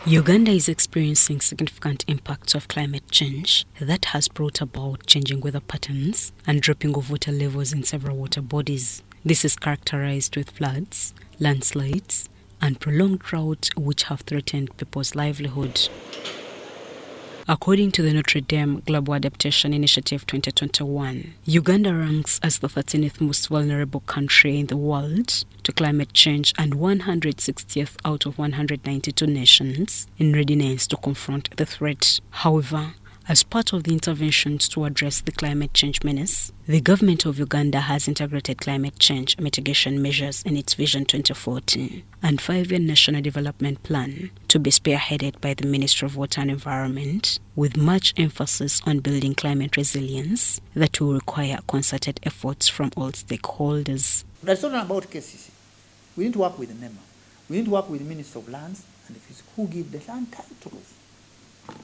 Uganda is experiencing significant impacts of climate change that has brought about changing weather patterns and dropping of water levels in several water bodies. This is characterized with floods, landslides, and prolonged drought which have threatened people's livelihood. According to the Notre Dame Global Adaptation Initiative 2021, Uganda ranks as the 13th most vulnerable country in the world to climate change and 160th out of 192 nations in readiness to confront the threat. However, as part of the interventions to address the climate change menace, the government of Uganda has integrated climate change mitigation measures in its Vision 2040 and 5-year National Development Plan to be spearheaded by the Ministry of Water and Environment, with much emphasis on building climate resilience that will require concerted efforts from all stakeholders. But it's not about cases. We need to work with the NEMA. We need to work with the Ministry of Lands and Fisheries who give the land titles.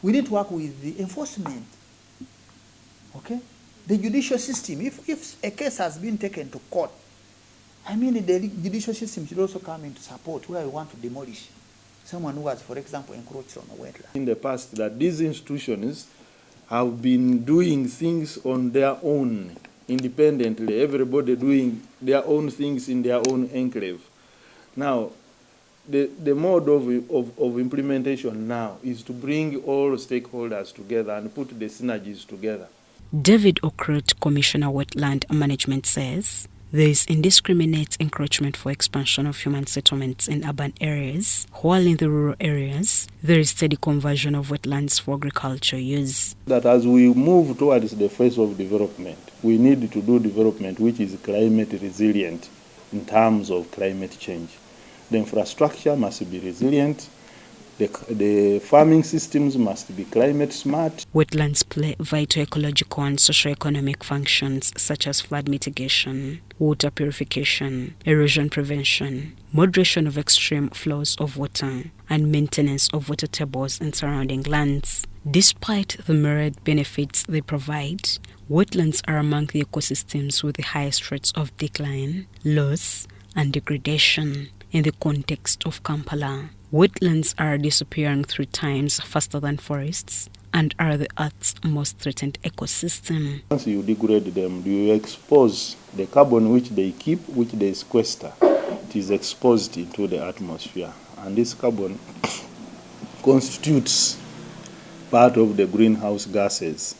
We need to work with the enforcement, okay? The judicial system. If a case has been taken to court, I mean the judicial system should also come into support where we want to demolish someone who has, for example, encroached on a wetland. In the past, that these institutions have been doing things on their own, independently, everybody doing their own things in their own enclave. Now, the mode of implementation now is to bring all stakeholders together and put the synergies together. David Okrut, Commissioner Wetland Management, says there is indiscriminate encroachment for expansion of human settlements in urban areas, while in the rural areas there is steady conversion of wetlands for agriculture use. That as we move towards the phase of development, we need to do development which is climate resilient in terms of climate change. The infrastructure must be resilient. The farming systems must be climate smart. Wetlands play vital ecological and socio-economic functions such as flood mitigation, water purification, erosion prevention, moderation of extreme flows of water, and maintenance of water tables in surrounding lands. Despite the myriad benefits they provide, wetlands are among the ecosystems with the highest rates of decline, loss, and degradation. In the context of Kampala, wetlands are disappearing 3 times faster than forests and are the Earth's most threatened ecosystem. Once you degrade them, you expose the carbon which they keep, which they sequester. It is exposed into the atmosphere, and this carbon constitutes part of the greenhouse gases.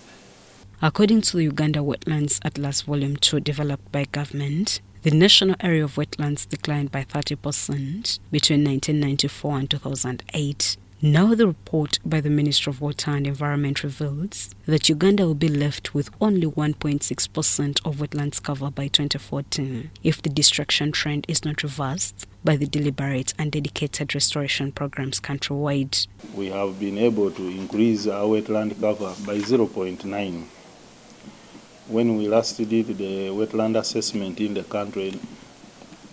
According to the Uganda Wetlands Atlas Volume 2 developed by government, the national area of wetlands declined by 30% between 1994 and 2008. Now the report by the Ministry of Water and Environment reveals that Uganda will be left with only 1.6% of wetlands cover by 2014 if the destruction trend is not reversed by the deliberate and dedicated restoration programs countrywide. We have been able to increase our wetland cover by 0.9. When we last did the wetland assessment in the country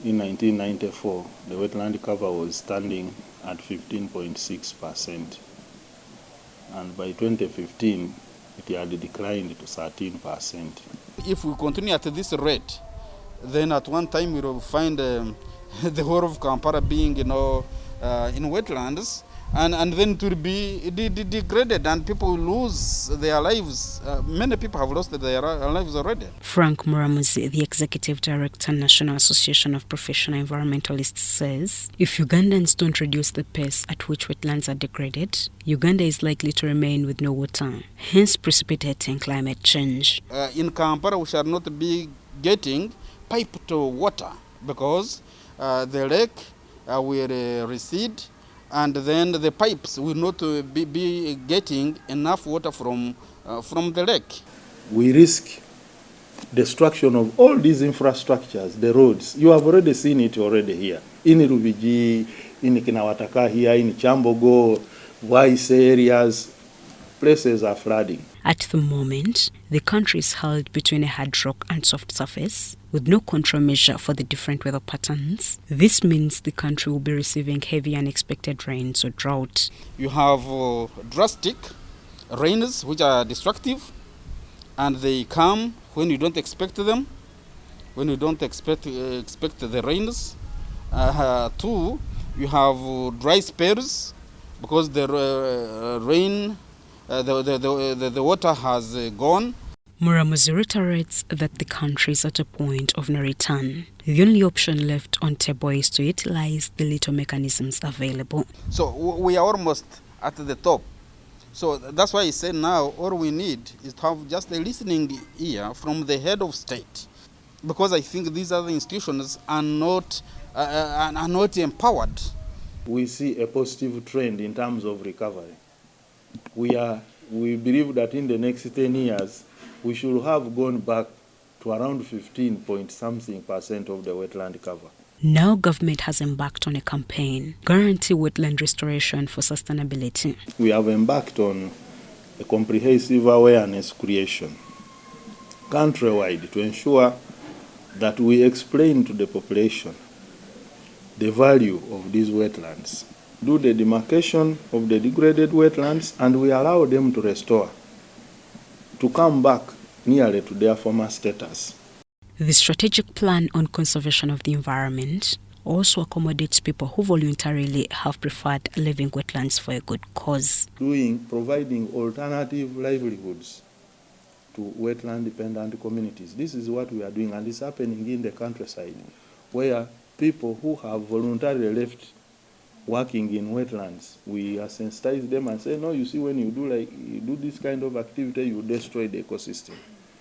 in 1994, the wetland cover was standing at 15.6%. And by 2015, it had declined to 13%. If we continue at this rate, then at one time we will find the whole of Kampala being, in wetlands, and then it will be degraded and people will lose their lives. Many people have lost their lives already. Frank Muramuzi, the Executive Director, National Association of Professional Environmentalists, says if Ugandans don't reduce the pace at which wetlands are degraded, Uganda is likely to remain with no water, hence precipitating climate change. In Kampala, we shall not be getting piped water because the lake will recede, and then the pipes will not be getting enough water from the lake. We risk destruction of all these infrastructures, the roads. You have already seen it already here. In Rubiji, in Kinawataka here, in Chambogo, Waise areas, places are flooding. At the moment, the country is held between a hard rock and soft surface, with no control measure for the different weather patterns. This means the country will be receiving heavy unexpected rains or drought. You have drastic rains which are destructive, and they come when you don't expect them, when you don't expect the rains. 2, you have dry spells because the rain, the water has gone. Muramuzi reiterates that the country is at a point of no return. The only option left on table is to utilize the little mechanisms available. So we are almost at the top. So that's why I said now all we need is to have just a listening ear from the head of state, because I think these other institutions are not empowered. We see a positive trend in terms of recovery. We believe that in the next 10 years, we should have gone back to around 15-point-something% of the wetland cover. Now government has embarked on a campaign, Guarantee Wetland Restoration for Sustainability. We have embarked on a comprehensive awareness creation countrywide to ensure that we explain to the population the value of these wetlands, do the demarcation of the degraded wetlands, and we allow them to restore, to come back nearly to their former status. The strategic plan on conservation of the environment also accommodates people who voluntarily have preferred leaving wetlands for a good cause. Providing alternative livelihoods to wetland-dependent communities. This is what we are doing, and it's happening in the countryside, where people who have voluntarily left working in wetlands, we sensitize them and say, no, you see, when you do this kind of activity, you destroy the ecosystem.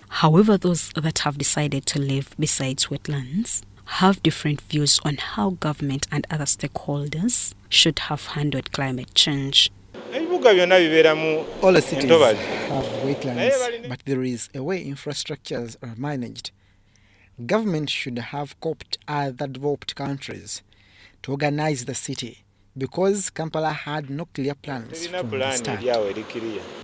However, those that have decided to live besides wetlands have different views on how government and other stakeholders should have handled climate change. All the cities have wetlands, but there is a way infrastructures are managed. Government should have coopted other developed countries to organize the city, because Kampala had no clear plans from the start.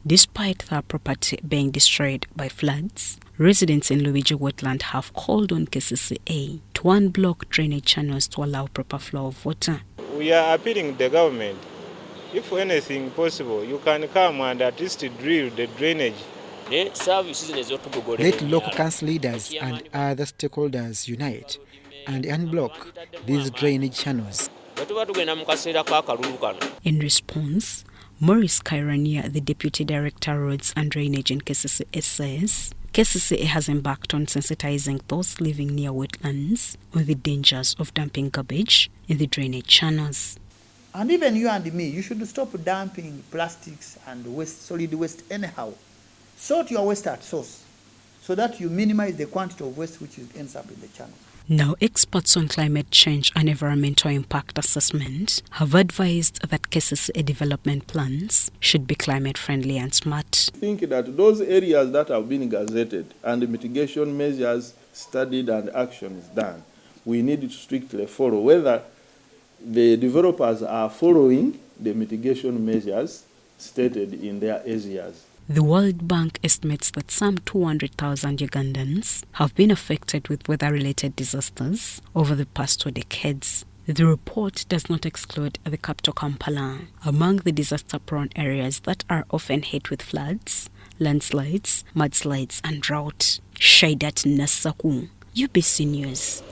Despite their property being destroyed by floods, residents in Luigi Wetland have called on KCCA to unblock drainage channels to allow proper flow of water. We are appealing to the government, if anything possible, you can come and at least drill the drainage. Let local council leaders and other stakeholders unite and unblock these drainage channels. In response, Maurice Kairania, the Deputy Director Roads and Drainage in KCCA, says KCCA has embarked on sensitizing those living near wetlands on the dangers of dumping garbage in the drainage channels. And even you and me, you should stop dumping plastics and solid waste anyhow. Sort your waste at source so that you minimize the quantity of waste which ends up in the channel. Now, experts on climate change and environmental impact assessment have advised that KCCA development plans should be climate-friendly and smart. I think that those areas that have been gazetted and the mitigation measures studied and actions done, we need to strictly follow whether the developers are following the mitigation measures stated in their areas. The World Bank estimates that some 200,000 Ugandans have been affected with weather-related disasters over the past 2 decades. The report does not exclude the capital Kampala among the disaster-prone areas that are often hit with floods, landslides, mudslides and drought. Shaidat Nasaku, UBC News.